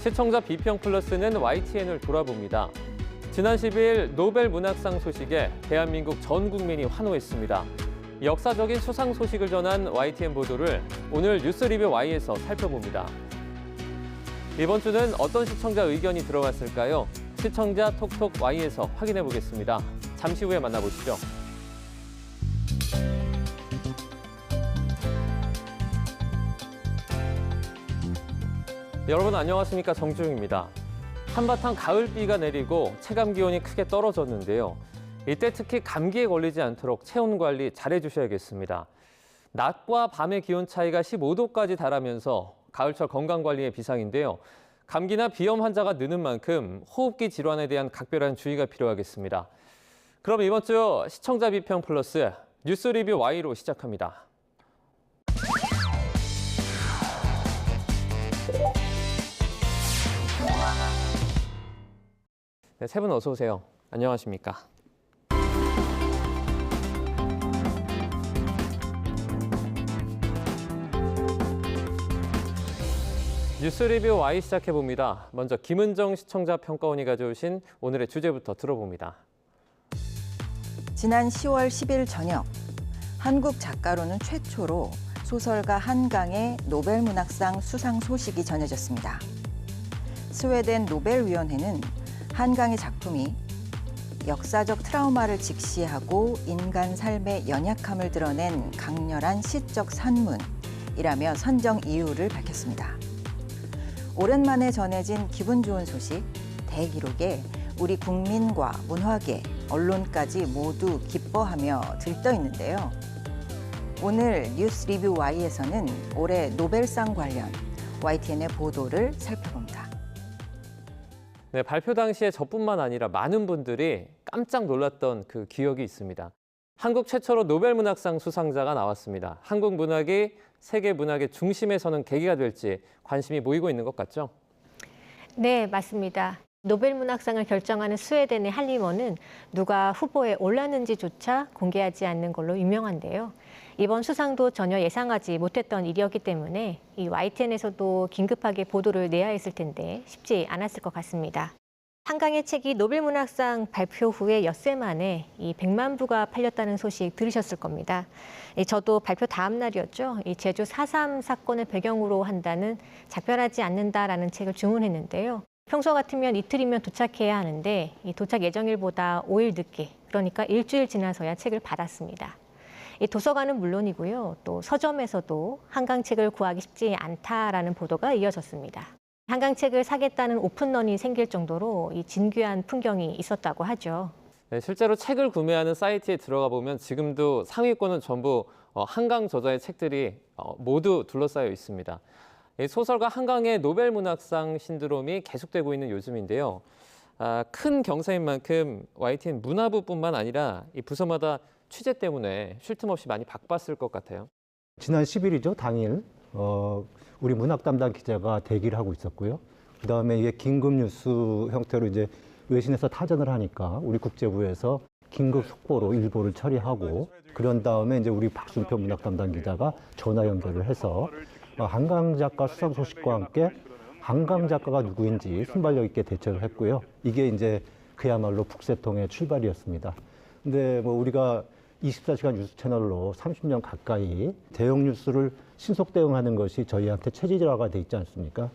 시청자 비평 플러스는 YTN을 돌아봅니다. 지난 10일 노벨 문학상 소식에 대한민국 전 국민이 환호했습니다. 역사적인 수상 소식을 전한 YTN 보도를 오늘 뉴스 리뷰 Y에서 살펴봅니다. 이번 주는 어떤 시청자 의견이 들어왔을까요? 시청자 톡톡 Y에서 확인해 보겠습니다. 잠시 후에 만나보시죠. 여러분 안녕하십니까, 정주영입니다. 한바탕 가을비가 내리고 체감 기온이 크게 떨어졌는데요. 이때 특히 감기에 걸리지 않도록 체온 관리 잘해주셔야겠습니다. 낮과 밤의 기온 차이가 15도까지 달하면서 가을철 건강 관리의 비상인데요. 감기나 비염 환자가 느는 만큼 호흡기 질환에 대한 각별한 주의가 필요하겠습니다. 그럼 이번 주 시청자 비평 플러스 뉴스 리뷰 Y로 시작합니다. 네, 세 분 어서 오세요. 안녕하십니까? 뉴스 리뷰 Y 시작해봅니다. 먼저 김은정 시청자 평가원이 가져오신 오늘의 주제부터 들어봅니다. 지난 10월 10일 저녁, 한국 작가로는 최초로 소설가 한강의 노벨 문학상 수상 소식이 전해졌습니다. 스웨덴 노벨위원회는 한강의 작품이 역사적 트라우마를 직시하고 인간 삶의 연약함을 드러낸 강렬한 시적 산문이라며 선정 이유를 밝혔습니다. 오랜만에 전해진 기분 좋은 소식, 대기록에 우리 국민과 문화계, 언론까지 모두 기뻐하며 들떠있는데요. 오늘 뉴스 리뷰 Y에서는 올해 노벨상 관련 YTN의 보도를 살펴봅니다. 네, 발표 당시에 저뿐만 아니라 많은 분들이 깜짝 놀랐던 그 기억이 있습니다. 한국 최초로 노벨 문학상 수상자가 나왔습니다. 한국 문학이 세계 문학의 중심에 서는 계기가 될지 관심이 모이고 있는 것 같죠? 네, 맞습니다. 노벨 문학상을 결정하는 스웨덴의 할리머는 누가 후보에 올랐는지조차 공개하지 않는 걸로 유명한데요. 이번 수상도 전혀 예상하지 못했던 일이었기 때문에 이 YTN에서도 긴급하게 보도를 내야 했을 텐데 쉽지 않았을 것 같습니다. 한강의 책이 노벨 문학상 발표 후에 엿새 만에 이 100만 부가 팔렸다는 소식 들으셨을 겁니다. 저도 발표 다음 날이었죠. 이 제주 4.3 사건을 배경으로 한다는 작별하지 않는다라는 책을 주문했는데요. 평소 같으면 이틀이면 도착해야 하는데 이 도착 예정일보다 5일 늦게, 그러니까 일주일 지나서야 책을 받았습니다. 이 도서관은 물론이고요. 또 서점에서도 한강책을 구하기 쉽지 않다라는 보도가 이어졌습니다. 한강책을 사겠다는 오픈런이 생길 정도로 이 진귀한 풍경이 있었다고 하죠. 네, 실제로 책을 구매하는 사이트에 들어가 보면 지금도 상위권은 전부 한강 저자의 책들이 모두 둘러싸여 있습니다. 소설가 한강의 노벨 문학상 신드롬이 계속되고 있는 요즘인데요. 큰 경사인 만큼 YTN 문화부뿐만 아니라 이 부서마다 취재 때문에 쉴 틈 없이 많이 바빴을 것 같아요. 지난 10일이죠, 당일. 우리 문학 담당 기자가 대기를 하고 있었고요. 그다음에 이게 긴급 뉴스 형태로 이제 외신에서 타전을 하니까 우리 국제부에서 긴급 속보로 일보를 처리하고, 그런 다음에 이제 우리 박순표 문학 담당 기자가 전화 연결을 해서 한강 작가 수상 소식과 함께 한강 작가가 누구인지 순발력 있게 대처를 했고요. 이게 이제 그야말로 북새통의 출발이었습니다. 근데 뭐 우리가 24시간 뉴스 채널로 30년 가까이 대형 뉴스를 신속 대응하는 것이 저희한테 체질화가 돼 있지 않습니까?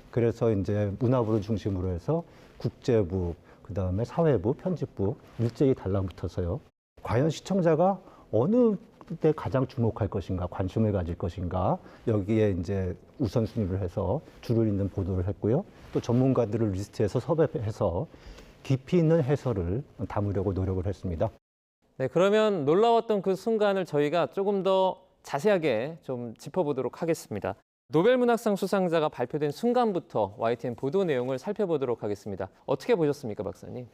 그래서 이제 문화부를 중심으로 해서 국제부, 그다음에 사회부, 편집부 일제히 달라붙어서요. 과연 시청자가 어느 때 가장 주목할 것인가, 관심을 가질 것인가, 여기에 이제 우선순위를 해서 줄을 잇는 보도를 했고요. 또 전문가들을 리스트해서 섭외해서 깊이 있는 해설을 담으려고 노력을 했습니다. 네, 그러면 놀라웠던 그 순간을 저희가 조금 더 자세하게 좀 짚어보도록 하겠습니다. 노벨 문학상 수상자가 발표된 순간부터 YTN 보도 내용을 살펴보도록 하겠습니다. 어떻게 보셨습니까, 박사님?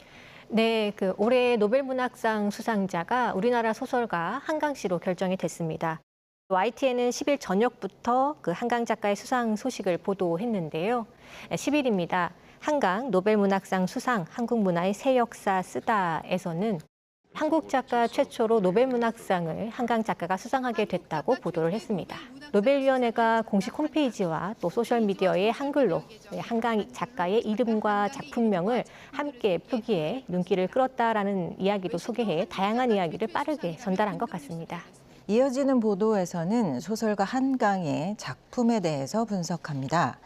네, 올해 노벨 문학상 수상자가 우리나라 소설가 한강 씨로 결정이 됐습니다. YTN은 10일 저녁부터 그 한강 작가의 수상 소식을 보도했는데요. 10일입니다. 한강 노벨 문학상 수상 한국 문화의 새 역사 쓰다에서는 한국 작가 최초로 노벨문학상을 한강 작가가 수상하게 됐다고 보도를 했습니다. 노벨위원회가 공식 홈페이지와 또 소셜미디어에 한글로 한강 작가의 이름과 작품명을 함께 표기해 눈길을 끌었다라는 이야기도 소개해 다양한 이야기를 빠르게 전달한 것 같습니다. 이어지는 보도에서는 소설가 한강의 작품에 대해서 분석합니다.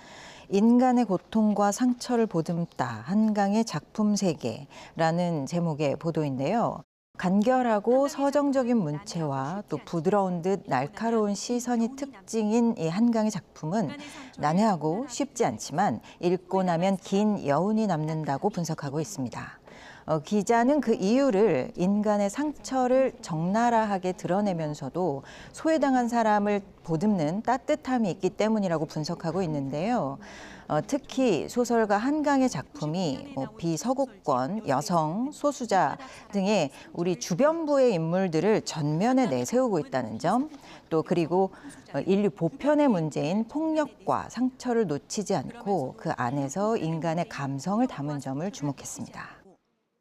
인간의 고통과 상처를 보듬다 한강의 작품 세계라는 제목의 보도인데요. 간결하고 서정적인 문체와 또 부드러운 듯 날카로운 시선이 특징인 이 한강의 작품은 난해하고 쉽지 않지만 읽고 나면 긴 여운이 남는다고 분석하고 있습니다. 기자는 그 이유를 인간의 상처를 적나라하게 드러내면서도 소외당한 사람을 보듬는 따뜻함이 있기 때문이라고 분석하고 있는데요. 특히 소설가 한강의 작품이 비서구권, 여성, 소수자 등의 우리 주변부의 인물들을 전면에 내세우고 있다는 점, 또 그리고 인류 보편의 문제인 폭력과 상처를 놓치지 않고 그 안에서 인간의 감성을 담은 점을 주목했습니다.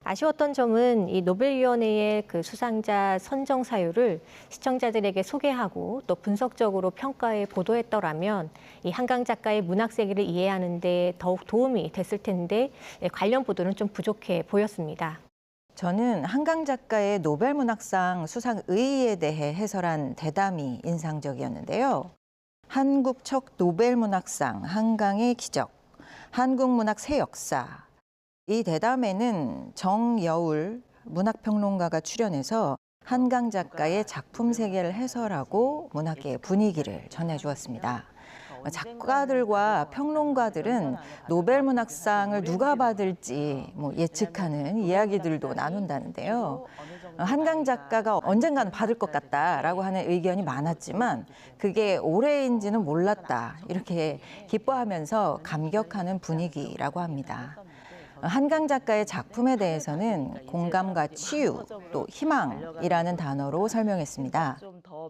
아쉬웠던 점은 이 노벨위원회의 그 수상자 선정 사유를 시청자들에게 소개하고 또 분석적으로 평가해 보도했더라면 이 한강 작가의 문학 세계를 이해하는 데 더욱 도움이 됐을 텐데 관련 보도는 좀 부족해 보였습니다. 저는 한강 작가의 노벨문학상 수상 의의에 대해 해설한 대담이 인상적이었는데요. 한국 첫 노벨문학상 한강의 기적, 한국문학 새 역사. 이 대담에는 정여울 문학평론가가 출연해서 한강 작가의 작품 세계를 해설하고 문학계의 분위기를 전해주었습니다. 작가들과 평론가들은 노벨문학상을 누가 받을지 예측하는 이야기들도 나눈다는데요. 한강 작가가 언젠가는 받을 것 같다라고 하는 의견이 많았지만 그게 올해인지는 몰랐다 이렇게 기뻐하면서 감격하는 분위기라고 합니다. 한강 작가의 작품에 대해서는 공감과 치유, 또 희망이라는 단어로 설명했습니다.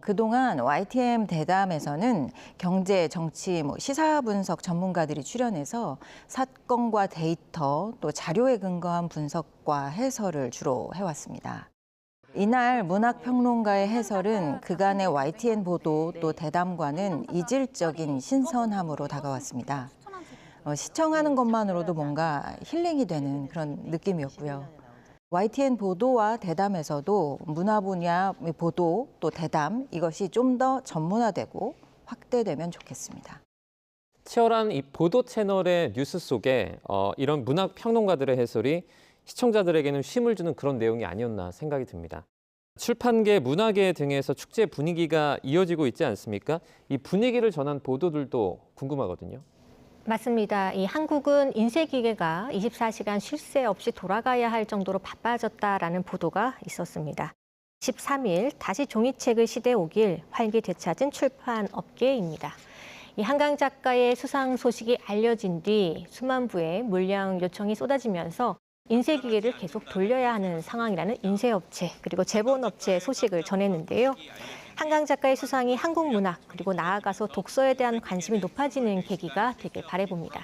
그동안 YTN 대담에서는 경제, 정치, 시사 분석 전문가들이 출연해서 사건과 데이터, 또 자료에 근거한 분석과 해설을 주로 해왔습니다. 이날 문학평론가의 해설은 그간의 YTN 보도 또 대담과는 이질적인 신선함으로 다가왔습니다. 시청하는 것만으로도 뭔가 힐링이 되는 그런 느낌이었고요. YTN 보도와 대담에서도 문화 분야 보도 또 대담 이것이 좀 더 전문화되고 확대되면 좋겠습니다. 치열한 이 보도 채널의 뉴스 속에 이런 문학 평론가들의 해설이 시청자들에게는 쉼을 주는 그런 내용이 아니었나 생각이 듭니다. 출판계, 문화계 등에서 축제 분위기가 이어지고 있지 않습니까? 이 분위기를 전한 보도들도 궁금하거든요. 맞습니다. 이 한국은 인쇄기계가 24시간 쉴 새 없이 돌아가야 할 정도로 바빠졌다라는 보도가 있었습니다. 13일 다시 종이책의 시대 오길 활기 되찾은 출판 업계입니다. 이 한강 작가의 수상 소식이 알려진 뒤 수만 부의 물량 요청이 쏟아지면서 인쇄기계를 계속 돌려야 하는 상황이라는 인쇄업체 그리고 제본업체 소식을 전했는데요. 한강 작가의 수상이 한국 문학 그리고 나아가서 독서에 대한 관심이 높아지는 계기가 되길 바라봅니다.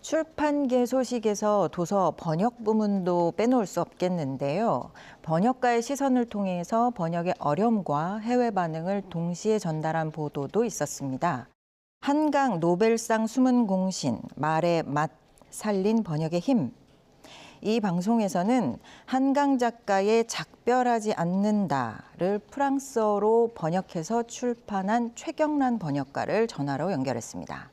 출판계 소식에서 도서 번역 부문도 빼놓을 수 없겠는데요. 번역가의 시선을 통해서 번역의 어려움과 해외 반응을 동시에 전달한 보도도 있었습니다. 한강 노벨상 숨은 공신, 말의 맛, 살린 번역의 힘. 이 방송에서는 한강 작가의 작별하지 않는다를 프랑스어로 번역해서 출판한 최경란 번역가를 전화로 연결했습니다.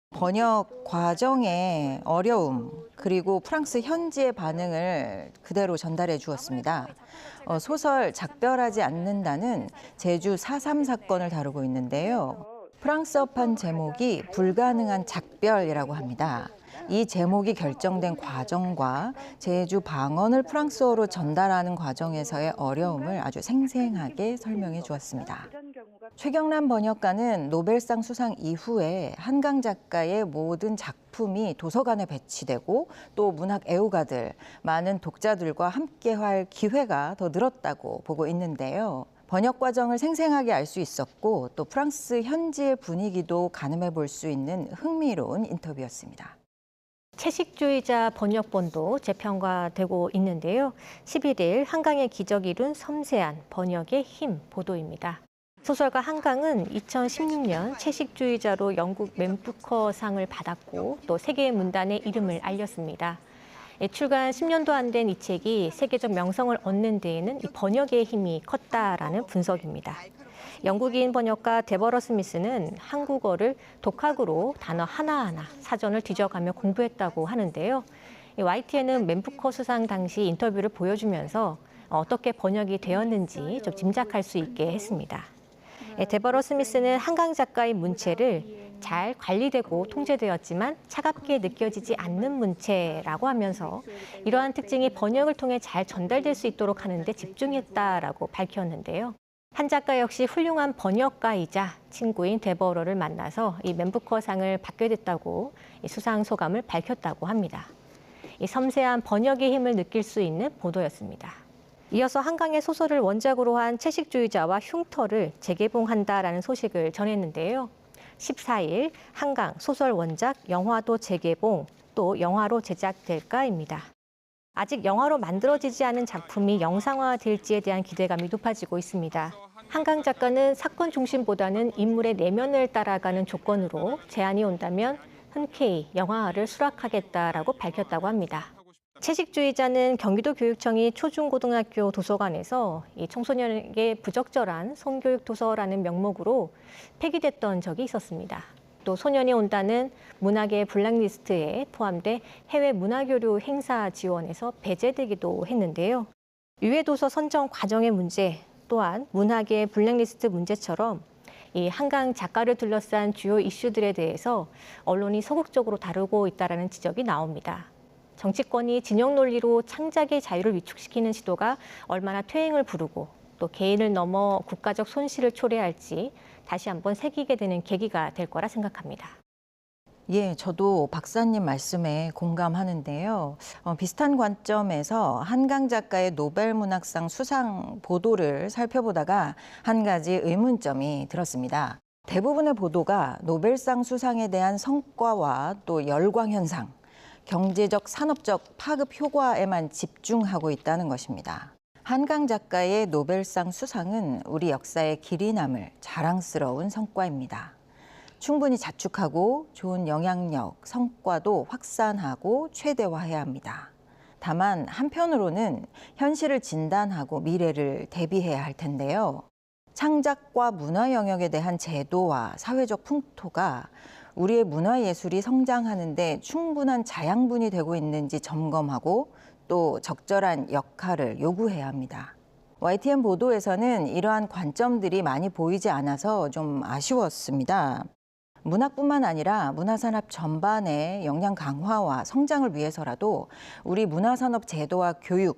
번역 과정의 어려움 그리고 프랑스 현지의 반응을 그대로 전달해 주었습니다. 소설 작별하지 않는다는 제주 4.3 사건을 다루고 있는데요. 프랑스어판 제목이 불가능한 작별이라고 합니다. 이 제목이 결정된 과정과 제주 방언을 프랑스어로 전달하는 과정에서의 어려움을 아주 생생하게 설명해 주었습니다. 최경란 번역가는 노벨상 수상 이후에 한강 작가의 모든 작품이 도서관에 배치되고 또 문학 애호가들, 많은 독자들과 함께할 기회가 더 늘었다고 보고 있는데요. 번역 과정을 생생하게 알 수 있었고 또 프랑스 현지의 분위기도 가늠해 볼 수 있는 흥미로운 인터뷰였습니다. 채식주의자 번역본도 재평가되고 있는데요. 11일 한강의 기적이 이룬 섬세한 번역의 힘 보도입니다. 소설가 한강은 2016년 채식주의자로 영국 맨 부커상을 받았고 또 세계의 문단에 이름을 알렸습니다. 출간 10년도 안 된 이 책이 세계적 명성을 얻는 데에는 이 번역의 힘이 컸다라는 분석입니다. 영국인 번역가 데버러 스미스는 한국어를 독학으로 단어 하나하나 사전을 뒤져가며 공부했다고 하는데요. YTN은 맨 부커 수상 당시 인터뷰를 보여주면서 어떻게 번역이 되었는지 좀 짐작할 수 있게 했습니다. 데버러 스미스는 한강 작가의 문체를 잘 관리되고 통제되었지만 차갑게 느껴지지 않는 문체라고 하면서 이러한 특징이 번역을 통해 잘 전달될 수 있도록 하는 데 집중했다라고 밝혔는데요. 한 작가 역시 훌륭한 번역가이자 친구인 데버러를 만나서 이 맨 부커상을 받게 됐다고 수상 소감을 밝혔다고 합니다. 이 섬세한 번역의 힘을 느낄 수 있는 보도였습니다. 이어서 한강의 소설을 원작으로 한 채식주의자와 흉터를 재개봉한다라는 소식을 전했는데요. 14일 한강 소설 원작 영화도 재개봉, 또 영화로 제작될까입니다. 아직 영화로 만들어지지 않은 작품이 영상화될지에 대한 기대감이 높아지고 있습니다. 한강 작가는 사건 중심보다는 인물의 내면을 따라가는 조건으로 제안이 온다면 흔쾌히 영화화를 수락하겠다라고 밝혔다고 합니다. 채식주의자는 경기도 교육청이 초중고등학교 도서관에서 이 청소년에게 부적절한 성교육 도서라는 명목으로 폐기됐던 적이 있었습니다. 또 소년이 온다는 문학의 블랙리스트에 포함돼 해외 문화교류 행사 지원에서 배제되기도 했는데요. 유해도서 선정 과정의 문제, 또한 문학의 블랙리스트 문제처럼 이 한강 작가를 둘러싼 주요 이슈들에 대해서 언론이 소극적으로 다루고 있다는 지적이 나옵니다. 정치권이 진영 논리로 창작의 자유를 위축시키는 시도가 얼마나 퇴행을 부르고 또 개인을 넘어 국가적 손실을 초래할지 다시 한번 새기게 되는 계기가 될 거라 생각합니다. 예, 저도 박사님 말씀에 공감하는데요. 비슷한 관점에서 한강 작가의 노벨문학상 수상 보도를 살펴보다가 한 가지 의문점이 들었습니다. 대부분의 보도가 노벨상 수상에 대한 성과와 또 열광 현상, 경제적, 산업적 파급 효과에만 집중하고 있다는 것입니다. 한강 작가의 노벨상 수상은 우리 역사에 길이 남을 자랑스러운 성과입니다. 충분히 자축하고 좋은 영향력, 성과도 확산하고 최대화해야 합니다. 다만 한편으로는 현실을 진단하고 미래를 대비해야 할 텐데요. 창작과 문화 영역에 대한 제도와 사회적 풍토가 우리의 문화예술이 성장하는 데 충분한 자양분이 되고 있는지 점검하고 또 적절한 역할을 요구해야 합니다. YTN 보도에서는 이러한 관점들이 많이 보이지 않아서 좀 아쉬웠습니다. 문학뿐만 아니라 문화산업 전반의 역량 강화와 성장을 위해서라도 우리 문화산업 제도와 교육,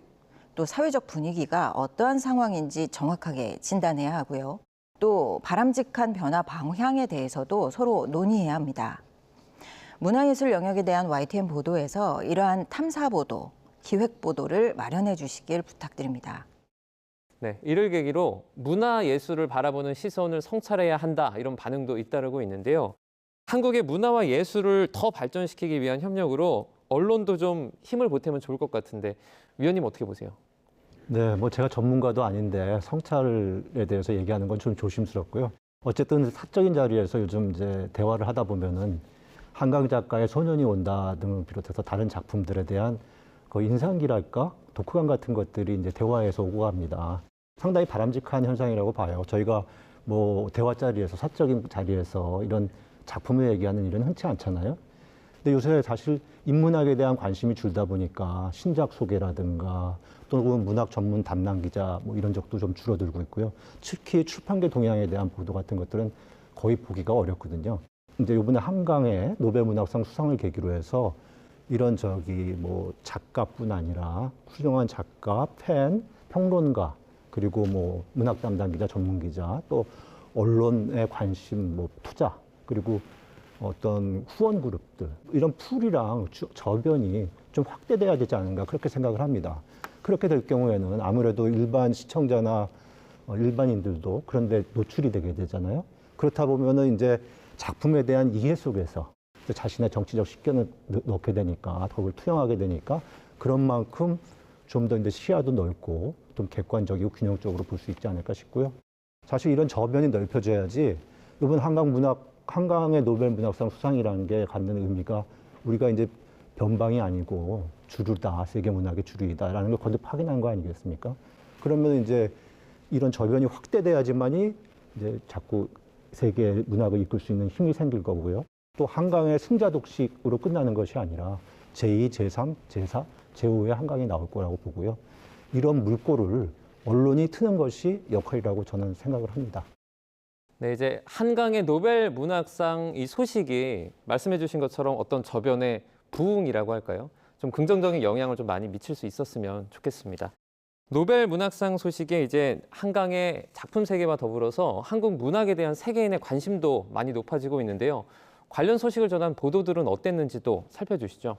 또 사회적 분위기가 어떠한 상황인지 정확하게 진단해야 하고요. 또 바람직한 변화 방향에 대해서도 서로 논의해야 합니다. 문화예술 영역에 대한 YTN 보도에서 이러한 탐사 보도, 기획 보도를 마련해 주시길 부탁드립니다. 네, 이를 계기로 문화예술을 바라보는 시선을 성찰해야 한다, 이런 반응도 잇따르고 있는데요. 한국의 문화와 예술을 더 발전시키기 위한 협력으로 언론도 좀 힘을 보태면 좋을 것 같은데 위원님 어떻게 보세요? 네, 뭐 제가 전문가도 아닌데 성찰에 대해서 얘기하는 건 좀 조심스럽고요. 어쨌든 사적인 자리에서 요즘 이제 대화를 하다 보면은 한강 작가의 소년이 온다 등을 비롯해서 다른 작품들에 대한 그 인상기랄까 독후감 같은 것들이 이제 대화에서 오고 갑니다. 상당히 바람직한 현상이라고 봐요. 저희가 뭐 대화 자리에서 사적인 자리에서 이런 작품을 얘기하는 일은 흔치 않잖아요. 근데 요새 사실 인문학에 대한 관심이 줄다 보니까 신작 소개라든가 또는 문학 전문 담당 기자 뭐 이런 적도 좀 줄어들고 있고요. 특히 출판계 동향에 대한 보도 같은 것들은 거의 보기가 어렵거든요. 이제 이번에 한강의 노벨문학상 수상을 계기로 해서 이런 뭐 작가뿐 아니라 훌륭한 작가, 팬, 평론가, 그리고 뭐 문학 담당 기자, 전문 기자, 또 언론의 관심, 뭐 투자, 그리고 어떤 후원 그룹들, 이런 풀이랑 저변이 좀 확대돼야 되지 않은가 그렇게 생각을 합니다. 그렇게 될 경우에는 아무래도 일반 시청자나 일반인들도 그런데 노출이 되게 되잖아요. 그렇다 보면은 이제 작품에 대한 이해 속에서 자신의 정치적 식견을 넣게 되니까, 그걸 투영하게 되니까 그런 만큼 좀 더 이제 시야도 넓고 좀 객관적이고 균형적으로 볼 수 있지 않을까 싶고요. 사실 이런 저변이 넓혀져야지 이번 한강의 노벨 문학상 수상이라는 게 갖는 의미가 우리가 이제 변방이 아니고 주류다, 세계 문학의 주류이다라는 걸 거듭 확인한 거 아니겠습니까? 그러면 이제 이런 저변이 확대돼야지만이 이제 자꾸 세계 문학을 이끌 수 있는 힘이 생길 거고요. 또 한강의 승자 독식으로 끝나는 것이 아니라 제2, 제3, 제4, 제5의 한강이 나올 거라고 보고요. 이런 물꼬를 언론이 트는 것이 역할이라고 저는 생각을 합니다. 네, 이제 한강의 노벨 문학상 이 소식이 말씀해 주신 것처럼 어떤 저변의 부흥이라고 할까요? 좀 긍정적인 영향을 좀 많이 미칠 수 있었으면 좋겠습니다. 노벨 문학상 소식에 이제 한강의 작품 세계와 더불어서 한국 문학에 대한 세계인의 관심도 많이 높아지고 있는데요. 관련 소식을 전한 보도들은 어땠는지도 살펴주시죠.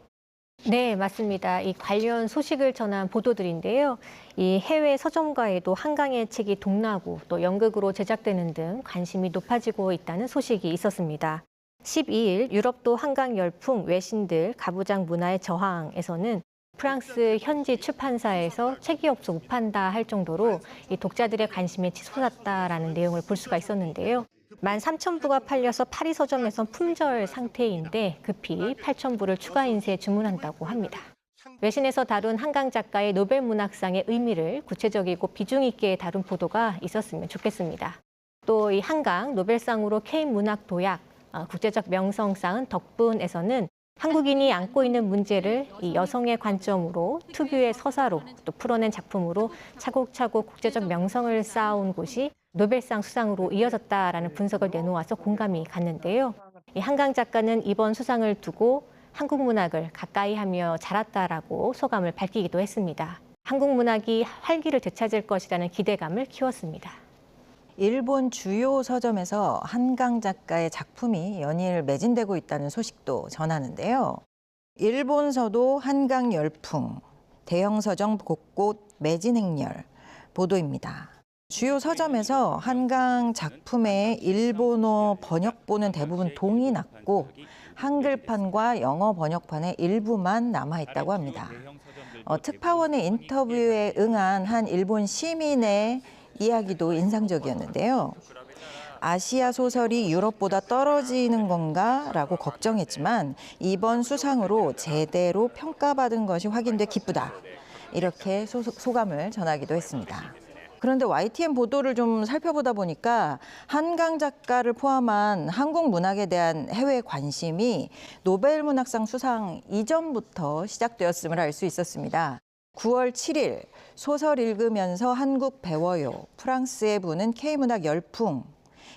네, 맞습니다. 이 관련 소식을 전한 보도들인데요. 이 해외 서점가에도 한강의 책이 동나고 또 연극으로 제작되는 등 관심이 높아지고 있다는 소식이 있었습니다. 12일 유럽도 한강 열풍 외신들 가부장 문화의 저항에서는 프랑스 현지 출판사에서 책이 없어 못 판다 할 정도로 이 독자들의 관심에 치솟았다라는 내용을 볼 수가 있었는데요. 13,000부가 팔려서 파리 서점에선 품절 상태인데 급히 8,000부를 추가 인쇄 주문한다고 합니다. 외신에서 다룬 한강 작가의 노벨 문학상의 의미를 구체적이고 비중 있게 다룬 보도가 있었으면 좋겠습니다. 또 이 한강 노벨상으로 K문학 도약, 국제적 명성상은 덕분에서는 한국인이 안고 있는 문제를 이 여성의 관점으로 특유의 서사로 또 풀어낸 작품으로 차곡차곡 국제적 명성을 쌓아온 곳이 노벨상 수상으로 이어졌다라는 분석을 내놓아서 공감이 갔는데요. 이 한강 작가는 이번 수상을 두고 한국 문학을 가까이 하며 자랐다라고 소감을 밝히기도 했습니다. 한국 문학이 활기를 되찾을 것이라는 기대감을 키웠습니다. 일본 주요 서점에서 한강 작가의 작품이 연일 매진되고 있다는 소식도 전하는데요. 일본서도 한강 열풍, 대형 서점 곳곳 매진 행렬 보도입니다. 주요 서점에서 한강 작품의 일본어 번역본은 대부분 동이 났고 한글판과 영어 번역판의 일부만 남아있다고 합니다. 특파원의 인터뷰에 응한 한 일본 시민의 이야기도 인상적이었는데요. 아시아 소설이 유럽보다 떨어지는 건가라고 걱정했지만 이번 수상으로 제대로 평가받은 것이 확인돼 기쁘다. 이렇게 소감을 전하기도 했습니다. 그런데 YTN 보도를 좀 살펴보다 보니까 한강 작가를 포함한 한국 문학에 대한 해외 관심이 노벨 문학상 수상 이전부터 시작되었음을 알 수 있었습니다. 9월 7일 소설 읽으면서 한국 배워요. 프랑스에 부는 K문학 열풍.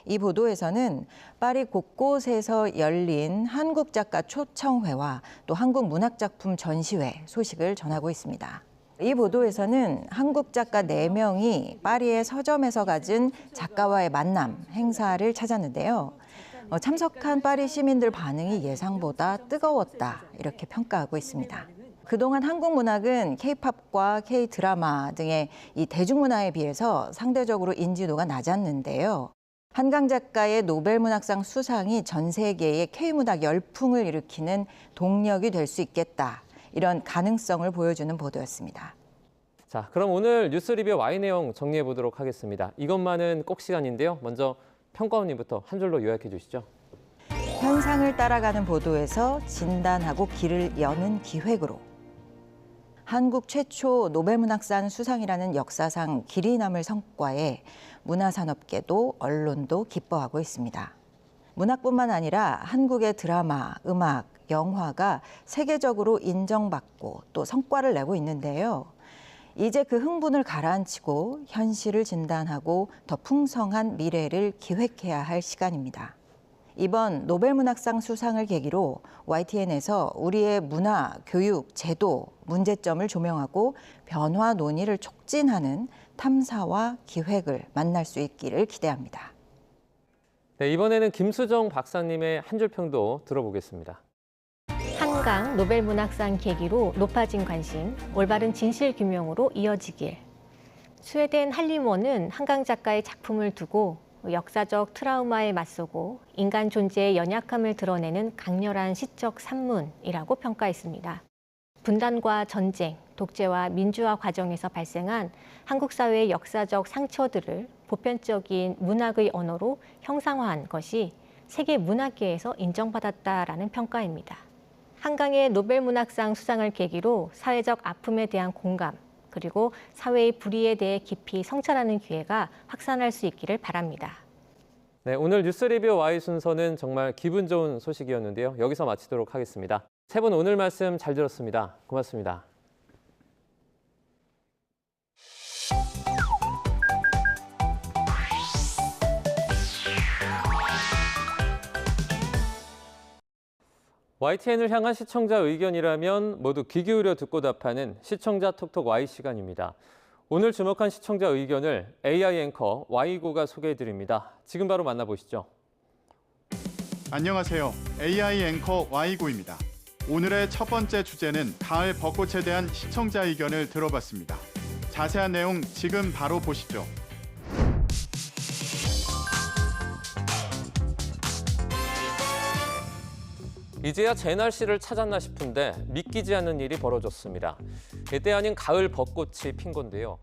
이 보도에서는 파리 곳곳에서 열린 한국 작가 초청회와 또 한국 문학작품 전시회 소식을 전하고 있습니다. 이 보도에서는 한국 작가 4명이 파리의 서점에서 가진 작가와의 만남, 행사를 찾았는데요. 참석한 파리 시민들 반응이 예상보다 뜨거웠다, 이렇게 평가하고 있습니다. 그동안 한국 문학은 K-팝과 K-드라마 등의 이 대중문화에 비해서 상대적으로 인지도가 낮았는데요. 한강 작가의 노벨 문학상 수상이 전 세계의 K-문학 열풍을 일으키는 동력이 될 수 있겠다. 이런 가능성을 보여주는 보도였습니다. 자, 그럼 오늘 뉴스 리뷰 Y 내용 정리해 보도록 하겠습니다. 이것만은 꼭 시간인데요. 먼저 평가원님부터 한 줄로 요약해 주시죠. 현상을 따라가는 보도에서 진단하고 길을 여는 기획으로. 한국 최초 노벨문학상 수상이라는 역사상 길이 남을 성과에 문화산업계도 언론도 기뻐하고 있습니다. 문학뿐만 아니라 한국의 드라마, 음악, 영화가 세계적으로 인정받고 또 성과를 내고 있는데요. 이제 그 흥분을 가라앉히고 현실을 진단하고 더 풍성한 미래를 기획해야 할 시간입니다. 이번 노벨문학상 수상을 계기로 YTN에서 우리의 문화, 교육, 제도, 문제점을 조명하고 변화 논의를 촉진하는 탐사와 기획을 만날 수 있기를 기대합니다. 네, 이번에는 김수정 박사님의 한 줄 평도 들어보겠습니다. 한강 노벨 문학상 계기로 높아진 관심, 올바른 진실 규명으로 이어지길. 스웨덴 한림원은 한강 작가의 작품을 두고 역사적 트라우마에 맞서고 인간 존재의 연약함을 드러내는 강렬한 시적 산문이라고 평가했습니다. 분단과 전쟁, 독재와 민주화 과정에서 발생한 한국 사회의 역사적 상처들을 보편적인 문학의 언어로 형상화한 것이 세계 문학계에서 인정받았다라는 평가입니다. 한강의 노벨문학상 수상을 계기로 사회적 아픔에 대한 공감, 그리고 사회의 불의에 대해 깊이 성찰하는 기회가 확산할 수 있기를 바랍니다. 네, 오늘 뉴스 리뷰 Y 순서는 정말 기분 좋은 소식이었는데요. 여기서 마치도록 하겠습니다. 세 분 오늘 말씀 잘 들었습니다. 고맙습니다. YTN을 향한 시청자 의견이라면 모두 귀 기울여 듣고 답하는 시청자 톡톡 Y 시간입니다. 오늘 주목한 시청자 의견을 AI 앵커 Y고가 소개해드립니다. 지금 바로 만나보시죠. 안녕하세요. AI 앵커 Y고입니다. 오늘의 첫 번째 주제는 가을 벚꽃에 대한 시청자 의견을 들어봤습니다. 자세한 내용 지금 바로 보시죠. 이제야 제 날씨를 찾았나 싶은데 믿기지 않는 일이 벌어졌습니다. 때 아닌 가을 벚꽃이 핀 건데요.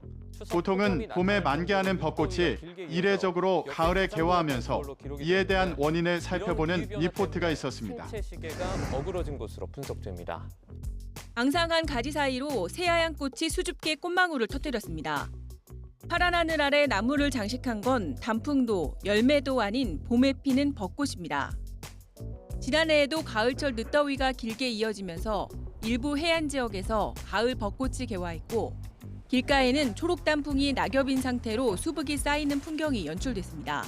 보통은 봄에 만개하는 벚꽃이 이례적으로 가을에 개화하면서 이에 대한 원인을 살펴보는 리포트가 있었습니다. 신체 시계가 어그러진 것으로 분석됩니다. 앙상한 가지 사이로 새하얀 꽃이 수줍게 꽃망울을 터뜨렸습니다. 파란 하늘 아래 나무를 장식한 건 단풍도 열매도 아닌 봄에 피는 벚꽃입니다. 지난해에도 가을철 늦더위가 길게 이어지면서 일부 해안 지역에서 가을 벚꽃이 개화했고 길가에는 초록 단풍이 낙엽인 상태로 수북이 쌓이는 풍경이 연출됐습니다.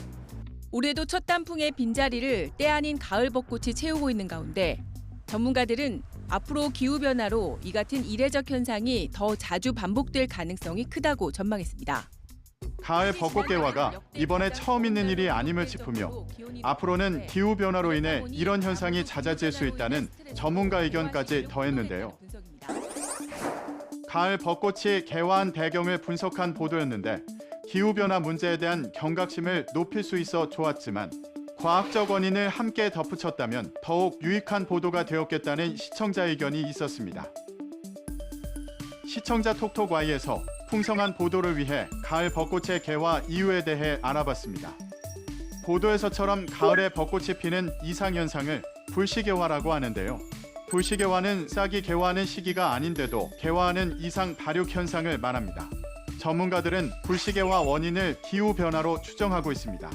올해도 첫 단풍의 빈자리를 때 아닌 가을 벚꽃이 채우고 있는 가운데 전문가들은 앞으로 기후변화로 이 같은 이례적 현상이 더 자주 반복될 가능성이 크다고 전망했습니다. 가을 벚꽃 개화가 이번에 처음 있는 일이 아님을 짚으며 앞으로는 기후변화로 인해 이런 현상이 잦아질 수 있다는 전문가 의견까지 더했는데요. 가을 벚꽃이 개화한 배경을 분석한 보도였는데 기후변화 문제에 대한 경각심을 높일 수 있어 좋았지만 과학적 원인을 함께 덧붙였다면 더욱 유익한 보도가 되었겠다는 시청자 의견이 있었습니다. 시청자 톡톡Y에서 풍성한 보도를 위해 가을 벚꽃의 개화 이유에 대해 알아봤습니다. 보도에서처럼 가을에 벚꽃이 피는 이상현상을 불시개화라고 하는데요. 불시개화는 싹이 개화하는 시기가 아닌데도 개화하는 이상 발육 현상을 말합니다. 전문가들은 불시개화 원인을 기후변화로 추정하고 있습니다.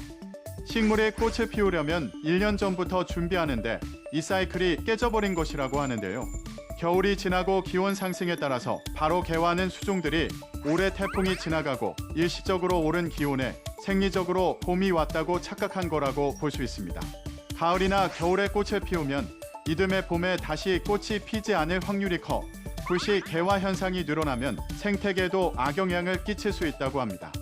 식물이 꽃을 피우려면 1년 전부터 준비하는데 이 사이클이 깨져버린 것이라고 하는데요. 겨울이 지나고 기온 상승에 따라서 바로 개화하는 수종들이 올해 태풍이 지나가고 일시적으로 오른 기온에 생리적으로 봄이 왔다고 착각한 거라고 볼 수 있습니다. 가을이나 겨울에 꽃을 피우면 이듬해 봄에 다시 꽃이 피지 않을 확률이 커 불시 개화 현상이 늘어나면 생태계에도 악영향을 끼칠 수 있다고 합니다.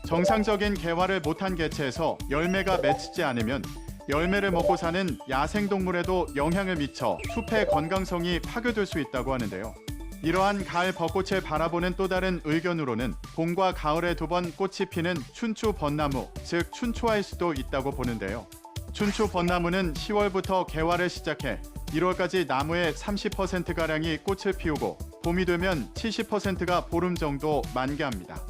정상적인 개화를 못한 개체에서 열매가 맺히지 않으면 열매를 먹고 사는 야생동물에도 영향을 미쳐 숲의 건강성이 파괴될 수 있다고 하는데요. 이러한 가을 벚꽃을 바라보는 또 다른 의견으로는 봄과 가을에 두 번 꽃이 피는 춘추 벚나무, 즉 춘추화일 수도 있다고 보는데요. 춘추 벚나무는 10월부터 개화를 시작해 1월까지 나무의 30%가량이 꽃을 피우고 봄이 되면 70%가 보름 정도 만개합니다.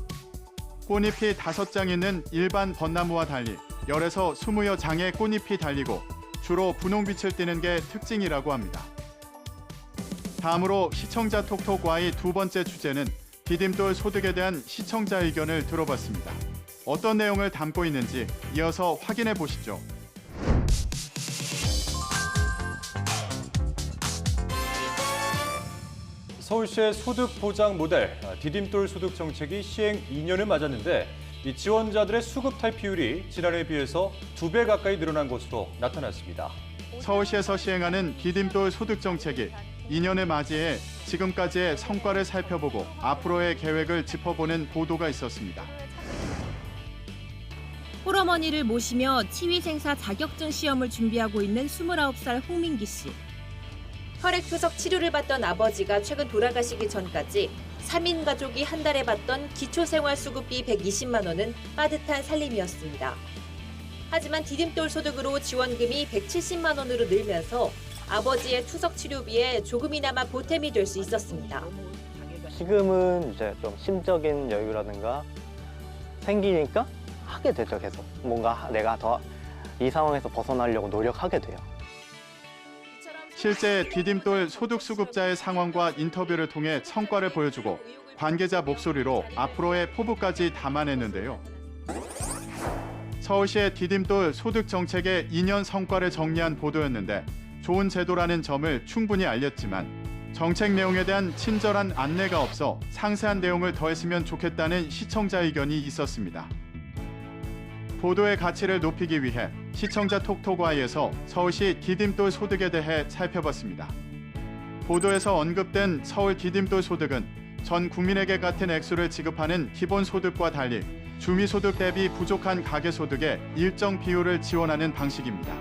꽃잎이 5장 있는 일반 벚나무와 달리 10에서 20여 장의 꽃잎이 달리고 주로 분홍빛을 띠는 게 특징이라고 합니다. 다음으로 시청자 톡톡과의 두 번째 주제는 디딤돌 소득에 대한 시청자 의견을 들어봤습니다. 어떤 내용을 담고 있는지 이어서 확인해 보시죠. 서울시의 소득 보장 모델 디딤돌 소득 정책이 시행 2년을 맞았는데 이 지원자들의 수급 탈피율이 지난해에 비해서 2배 가까이 늘어난 것으로 나타났습니다. 서울시에서 시행하는 디딤돌 소득 정책이 2년을 맞이해 지금까지의 성과를 살펴보고 앞으로의 계획을 짚어보는 보도가 있었습니다. 홀어머니를 모시며 치위생사 자격증 시험을 준비하고 있는 29살 홍민기 씨. 혈액표적 치료를 받던 아버지가 최근 돌아가시기 전까지 3인 가족이 한 달에 받던 기초생활수급비 120만 원은 빠듯한 살림이었습니다. 하지만 디딤돌 소득으로 지원금이 170만 원으로 늘면서 아버지의 투석 치료비에 조금이나마 보탬이 될 수 있었습니다. 지금은 이제 좀 심적인 여유라든가 생기니까 하게 되죠, 계속. 뭔가 내가 더 이 상황에서 벗어나려고 노력하게 돼요. 실제 디딤돌 소득 수급자의 상황과 인터뷰를 통해 성과를 보여주고 관계자 목소리로 앞으로의 포부까지 담아냈는데요. 서울시의 디딤돌 소득 정책의 2년 성과를 정리한 보도였는데 좋은 제도라는 점을 충분히 알렸지만 정책 내용에 대한 친절한 안내가 없어 상세한 내용을 더했으면 좋겠다는 시청자 의견이 있었습니다. 보도의 가치를 높이기 위해 시청자 톡톡Y에서 서울시 디딤돌 소득에 대해 살펴봤습니다. 보도에서 언급된 서울 디딤돌 소득은 전 국민에게 같은 액수를 지급하는 기본소득과 달리 주미소득 대비 부족한 가계소득에 일정 비율을 지원하는 방식입니다.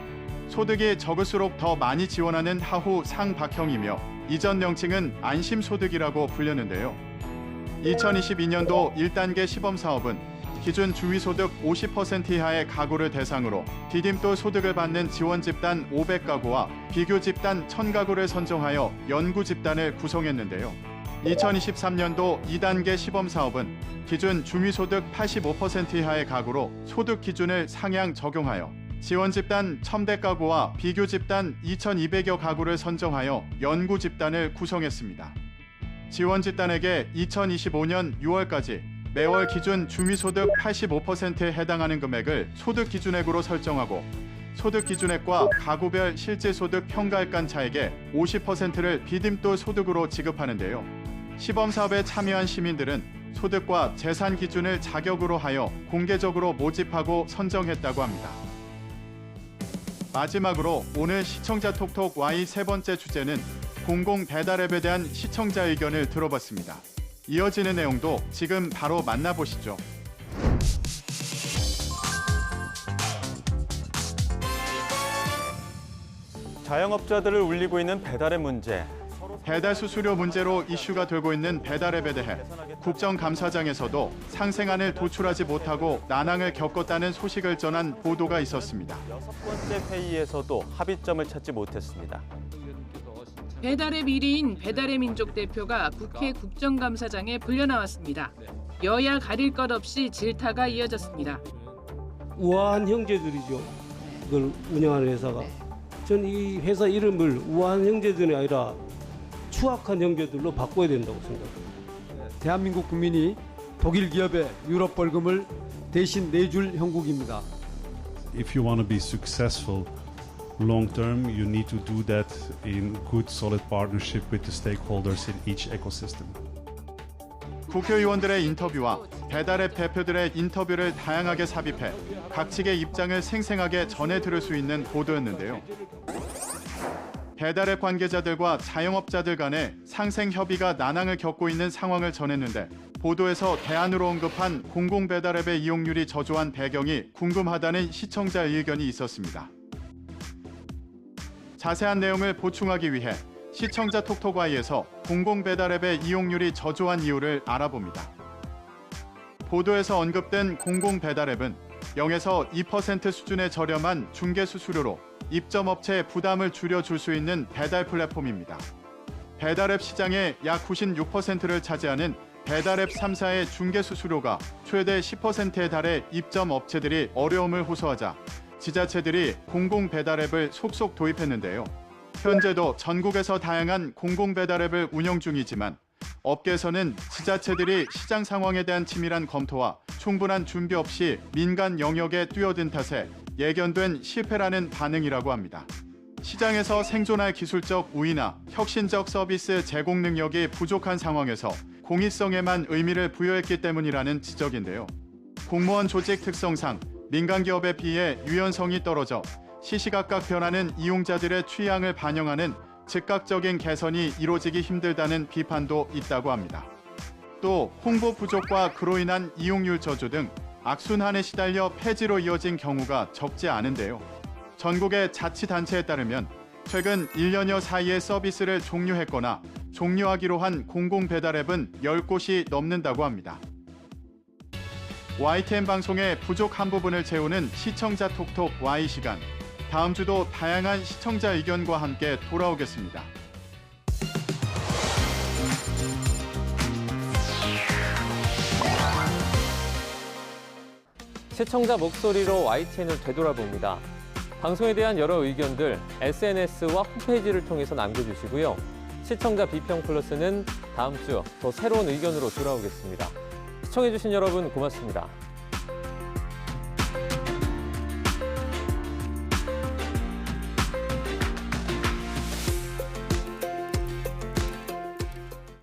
소득이 적을수록 더 많이 지원하는 하후 상박형이며 이전 명칭은 안심소득이라고 불렸는데요. 2022년도 1단계 시범사업은 기준 주위소득 50% 이하의 가구를 대상으로 디딤돌 소득을 받는 지원 집단 500가구와 비교 집단 1000가구를 선정하여 연구 집단을 구성했는데요. 2023년도 2단계 시범사업은 기준 주미소득 85% 이하의 가구로 소득 기준을 상향 적용하여 지원 집단 1000가구와 비교 집단 2200여 가구를 선정하여 연구 집단을 구성했습니다. 지원 집단에게 2025년 6월까지 매월 기준 주미소득 85%에 해당하는 금액을 소득 기준액으로 설정하고 소득 기준액과 가구별 실질소득 평가액 차액의 50%를 디딤돌 소득으로 지급하는데요. 시범사업에 참여한 시민들은 소득과 재산 기준을 자격으로 하여 공개적으로 모집하고 선정했다고 합니다. 마지막으로 오늘 시청자 톡톡 Y 세 번째 주제는 공공 배달앱에 대한 시청자 의견을 들어봤습니다. 이어지는 내용도 지금 바로 만나보시죠. 자영업자들을 울리고 있는 배달의 문제. 배달 수수료 문제로 이슈가 되고 있는 배달앱에 대해 국정감사장에서도 상생안을 도출하지 못하고 난항을 겪었다는 소식을 전한 보도가 있었습니다. 6번째 회의에서도 합의점을 찾지 못했습니다. 배달앱 1위인 배달의 민족 대표가 국회 국정감사장에 불려나왔습니다. 여야 가릴 것 없이 질타가 이어졌습니다. 우아한 형제들이죠. 그걸 운영하는 회사가. 전 이 회사 이름을 우아한 형제들이 아니라 추악한 형제들로 바꿔야 된다고 생각합니다. 대한민국 국민이 독일 기업에 유럽 벌금을 대신 내줄 형국입니다. If you want to be successful long term, you need to do that in good, solid partnership with the stakeholders in each ecosystem. 국회의원들의 인터뷰와 배달앱 대표들의 인터뷰를 다양하게 삽입해 각 측의 입장을 생생하게 전해 들을 수 있는 보도였는데요. 배달앱 관계자들과 자영업자들 간의 상생 협의가 난항을 겪고 있는 상황을 전했는데 보도에서 대안으로 언급한 공공배달앱의 이용률이 저조한 배경이 궁금하다는 시청자 의견이 있었습니다. 자세한 내용을 보충하기 위해 시청자 톡톡Y에서 공공배달앱의 이용률이 저조한 이유를 알아봅니다. 보도에서 언급된 공공배달앱은 0에서 2% 수준의 저렴한 중개수수료로 입점업체의 부담을 줄여줄 수 있는 배달 플랫폼입니다. 배달앱 시장의 약 96%를 차지하는 배달앱 3사의 중개수수료가 최대 10%에 달해 입점업체들이 어려움을 호소하자 지자체들이 공공배달앱을 속속 도입했는데요. 현재도 전국에서 다양한 공공배달앱을 운영 중이지만 업계에서는 지자체들이 시장 상황에 대한 치밀한 검토와 충분한 준비 없이 민간 영역에 뛰어든 탓에 예견된 실패라는 반응이라고 합니다. 시장에서 생존할 기술적 우위나 혁신적 서비스 제공 능력이 부족한 상황에서 공익성에만 의미를 부여했기 때문이라는 지적인데요. 공무원 조직 특성상 민간 기업에 비해 유연성이 떨어져 시시각각 변하는 이용자들의 취향을 반영하는 즉각적인 개선이 이루어지기 힘들다는 비판도 있다고 합니다. 또 홍보 부족과 그로 인한 이용률 저조 등 악순환에 시달려 폐지로 이어진 경우가 적지 않은데요. 전국의 자치단체에 따르면 최근 1년여 사이에 서비스를 종료했거나 종료하기로 한 공공배달앱은 10곳이 넘는다고 합니다. YTN 방송의 부족한 부분을 채우는 시청자 톡톡 Y 시간. 다음 주도 다양한 시청자 의견과 함께 돌아오겠습니다. 시청자 목소리로 YTN을 되돌아봅니다. 방송에 대한 여러 의견들 SNS와 홈페이지를 통해서 남겨주시고요. 시청자 비평 플러스는 다음 주 더 새로운 의견으로 돌아오겠습니다. 시청해주신 여러분 고맙습니다.